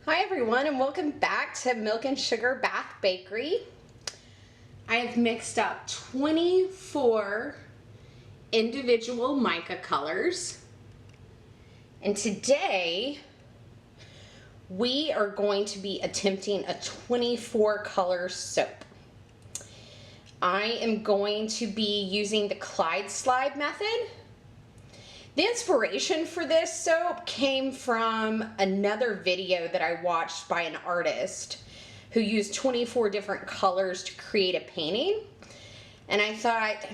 Hi everyone, and welcome back to Milk and Sugar Bath Bakery. I have mixed up 24 individual mica colors, and today we are going to be attempting a 24 color soap. I am going to be using the Clyde Slide method. The inspiration for this soap came from another video that I watched by an artist who used 24 different colors to create a painting. And I thought,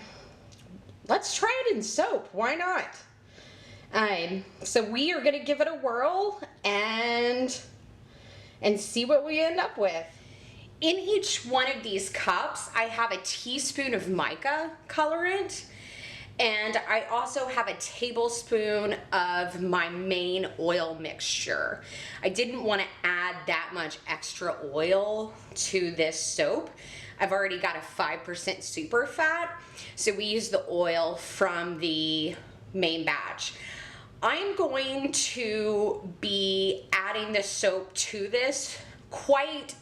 let's try it in soap, why not? So we are gonna give it a whirl and see what we end up with. In each one of these cups, I have a teaspoon of mica colorant, and I also have a tablespoon of my main oil mixture. I didn't want to add that much extra oil to this soap. I've already got a 5% super fat, so we use the oil from the main batch. I'm going to be adding the soap to this quite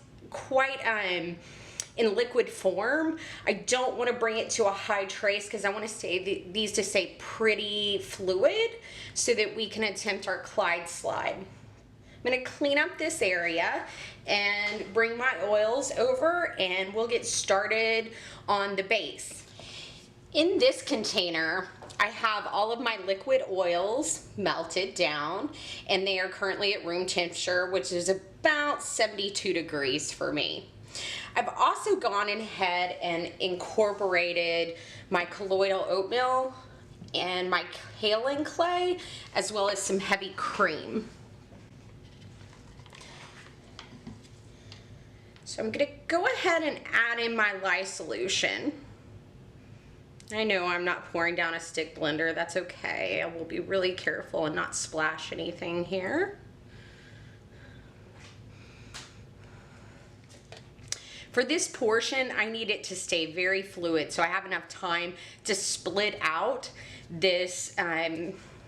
in liquid form. I don't want to bring it to a high trace because I want to these to stay pretty fluid so that we can attempt our Clyde Slide. I'm going to clean up this area and bring my oils over, and we'll get started on the base. In this container, I have all of my liquid oils melted down, and they are currently at room temperature, which is about 72 degrees for me. I've also gone ahead and incorporated my colloidal oatmeal and my kaolin clay, as well as some heavy cream. So I'm going to go ahead and add in my lye solution. I know I'm not pouring down a stick blender, that's okay. I will be really careful and not splash anything here. For this portion, I need it to stay very fluid, so I have enough time to split out this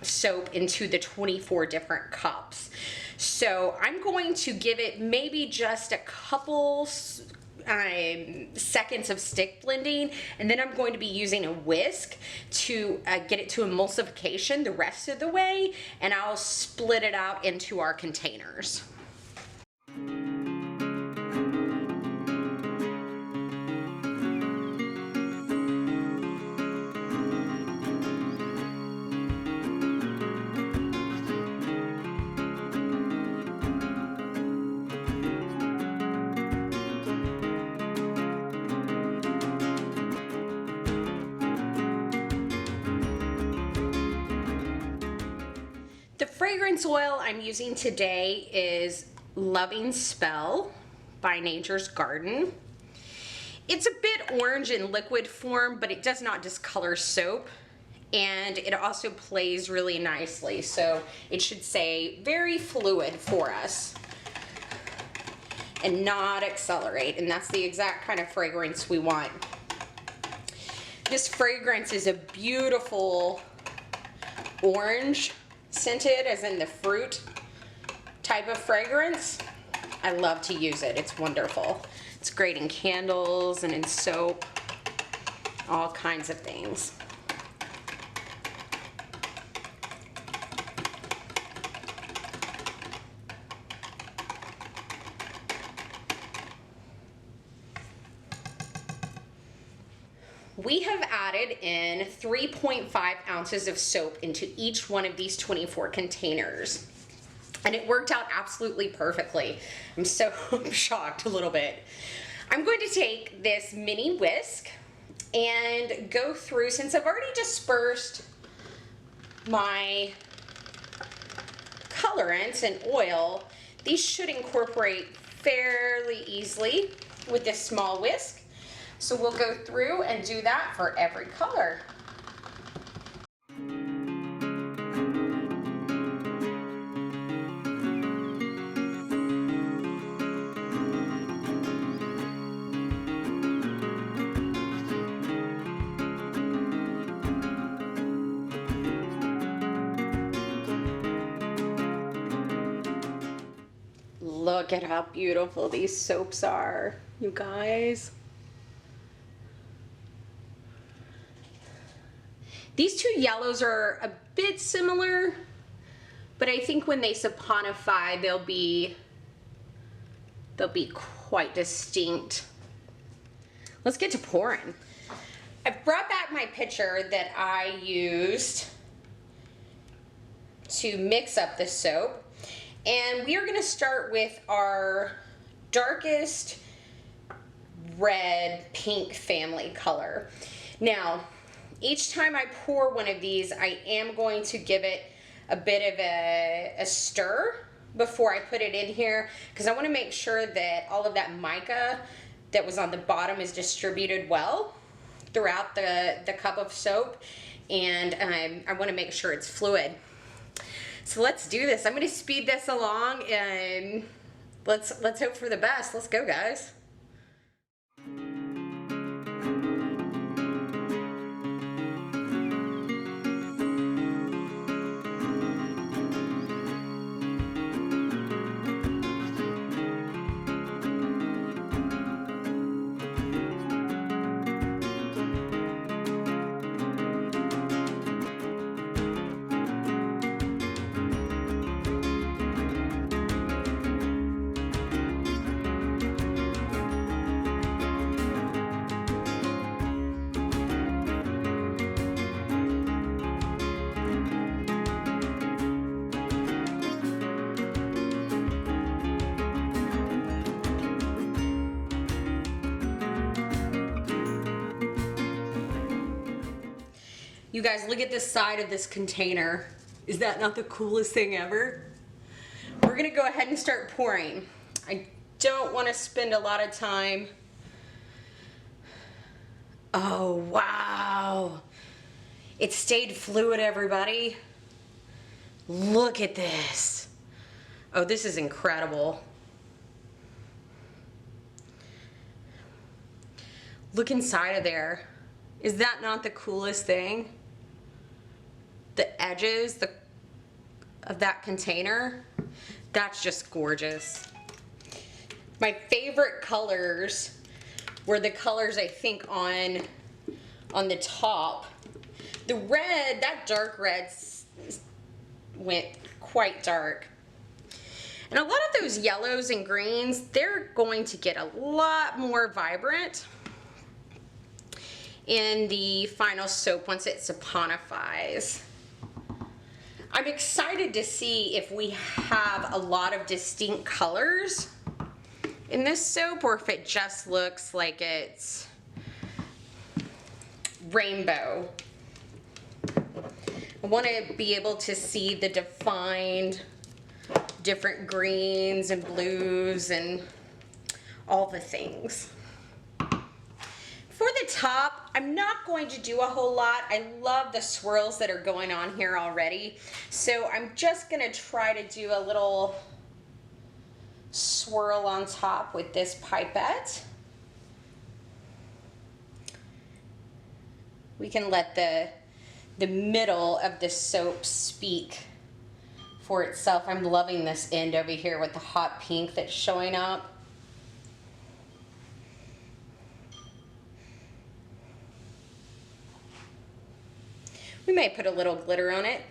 soap into the 24 different cups. So I'm going to give it maybe just a couple seconds of stick blending, and then I'm going to be using a whisk to get it to emulsification the rest of the way, and I'll split it out into our containers. The fragrance oil I'm using today is Loving Spell by Nature's Garden. It's a bit orange in liquid form, but it does not discolor soap, and it also plays really nicely, so it should stay very fluid for us and not accelerate, and that's the exact kind of fragrance we want. This fragrance is a beautiful orange scented, as in the fruit type of fragrance. I love to use it. It's wonderful. It's great in candles and in soap, all kinds of things. We have added in 3.5 ounces of soap into each one of these 24 containers, and it worked out absolutely perfectly. I'm so shocked a little bit. I'm going to take this mini whisk and go through, since I've already dispersed my colorants and oil, these should incorporate fairly easily with this small whisk. So we'll go through and do that for every color. look at how beautiful these soaps are, you guys. These two yellows are a bit similar, but I think when they saponify, they'll be quite distinct. Let's get to pouring. I've brought back my pitcher that I used to mix up the soap, and we are going to start with our darkest red pink family color. Now, each time I pour one of these, I am going to give it a bit of a stir before I put it in here, because I want to make sure that all of that mica that was on the bottom is distributed well throughout the cup of soap, and I want to make sure it's fluid. So let's do this. I'm going to speed this along, and let's hope for the best. Let's go, guys. You guys, look at the side of this container. Is that not the coolest thing ever? We're gonna go ahead and start pouring. I don't want to spend a lot of time. Oh, wow. It stayed fluid, everybody. Look at this. Oh, this is incredible. Look inside of there. Is that not the coolest thing? The edges of that container, that's just gorgeous. My favorite colors were the colors I think on the top. The red, that dark red went quite dark. And a lot of those yellows and greens, they're going to get a lot more vibrant in the final soap once it saponifies. I'm excited to see if we have a lot of distinct colors in this soap, or if it just looks like it's rainbow. I want to be able to see the defined different greens and blues and all the things. For the top, I'm not going to do a whole lot. I love the swirls that are going on here already. So I'm just gonna try to do a little swirl on top with this pipette. We can let the middle of the soap speak for itself. I'm loving this end over here with the hot pink that's showing up. We may put a little glitter on it.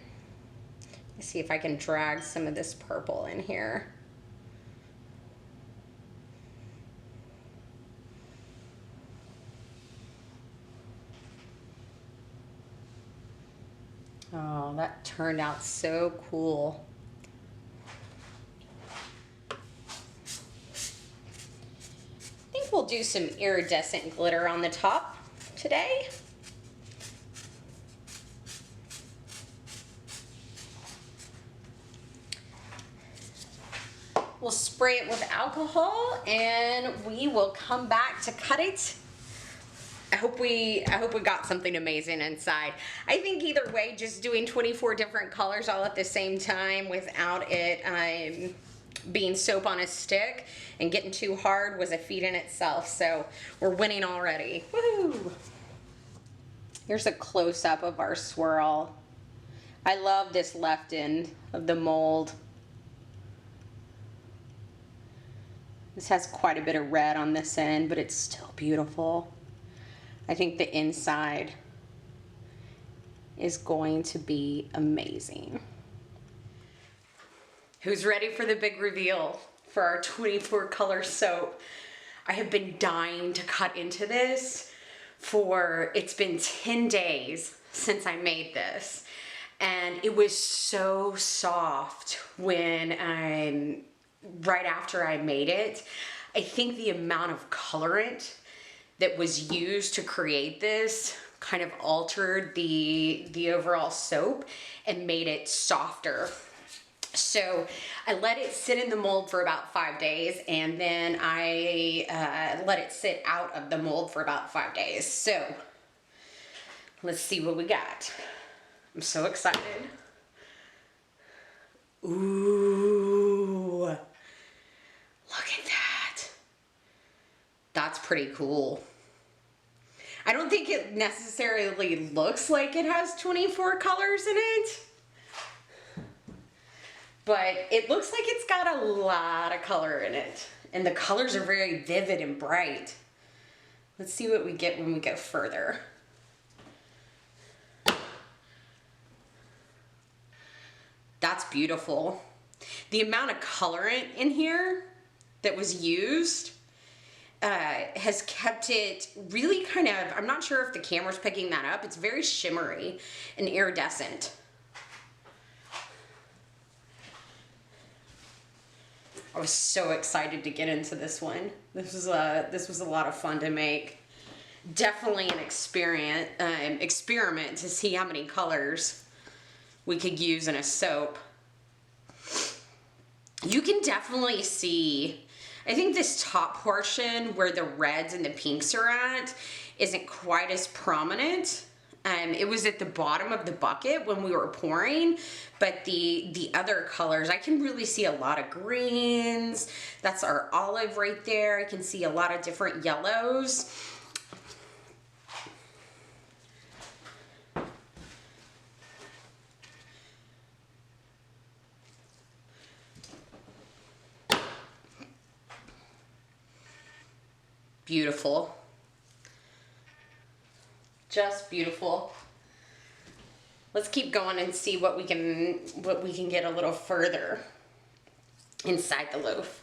Let's see if I can drag some of this purple in here. Oh, that turned out so cool. I think we'll do some iridescent glitter on the top today. We'll spray it with alcohol and we will come back to cut it. I hope we got something amazing inside. I think either way, just doing 24 different colors all at the same time without it being soap on a stick and getting too hard was a feat in itself. So we're winning already. Woohoo! Here's a close-up of our swirl. I love this left end of the mold. This has quite a bit of red on this end, but it's still beautiful. I think the inside is going to be amazing. Who's ready for the big reveal for our 24 color soap? I have been dying to cut into this it's been 10 days since I made this. And it was so soft right after I made it. I think the amount of colorant that was used to create this kind of altered the overall soap and made it softer. So I let it sit in the mold for about 5 days, and then I let it sit out of the mold for about 5 days. So let's see what we got. I'm so excited. Ooh, look at that. That's pretty cool. I don't think it necessarily looks like it has 24 colors in it, but it looks like it's got a lot of color in it. And the colors are very vivid and bright. Let's see what we get when we go further. That's beautiful. The amount of colorant in here that was used has kept it really kind of, I'm not sure if the camera's picking that up, it's very shimmery and iridescent. I was so excited to get into this one. This was a lot of fun to make. Definitely an experiment to see how many colors we could use in a soap. You can definitely see, I think this top portion where the reds and the pinks are at isn't quite as prominent. It was at the bottom of the bucket when we were pouring, but the other colors, I can really see a lot of greens. That's our olive right there. I can see a lot of different yellows. Beautiful. Just beautiful. Let's keep going and see what we can get a little further inside the loaf.